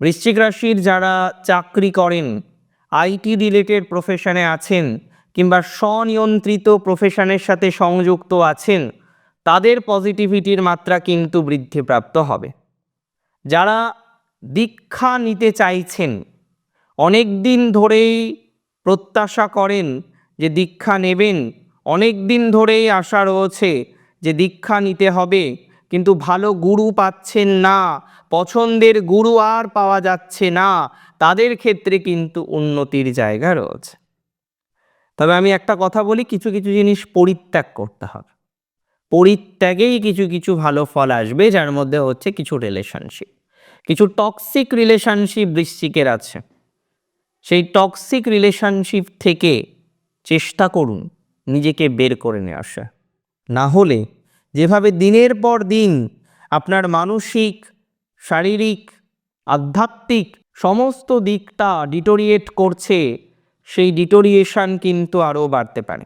বৃশ্চিক রাশির যারা চাকরি করেন, আইটি রিলেটেড প্রফেশনে আছেন কিংবা স্বনিয়ন্ত্রিত প্রফেশনের সাথে সংযুক্ত আছেন, তাদের পজিটিভিটির মাত্রা কিন্তু বৃদ্ধিপ্রাপ্ত হবে। যারা দীক্ষা নিতে চাইছেন, অনেক দিন ধরেই প্রত্যাশা করেন যে দীক্ষা নেবেন, অনেক দিন ধরেই আশা রয়েছে যে দীক্ষা নিতে হবে, কিন্তু ভালো গুরু পাচ্ছেন না, পছন্দের গুরু আর পাওয়া যাচ্ছে না, তাদের ক্ষেত্রে কিন্তু উন্নতির জায়গা রয়েছে। তবে আমি একটা কথা বলি, কিছু কিছু জিনিস পরিত্যাগ করতে হবে। পরিত্যাগেই কিছু কিছু ভালো ফল আসবে, যার মধ্যে হচ্ছে কিছু রিলেশনশিপ, কিছু টক্সিক রিলেশনশিপ বৃশ্চিকের আছে। সেই টক্সিক রিলেশনশিপ থেকে চেষ্টা করুন নিজেকে বের করে নিয়ে আসা। না হলে যেভাবে দিনের পর দিন আপনার মানসিক, শারীরিক, আধ্যাত্মিক সমস্ত দিকটা ডিটোরিয়েট করছে, সেই ডিটোরিয়েশন কিন্তু আরও বাড়তে পারে।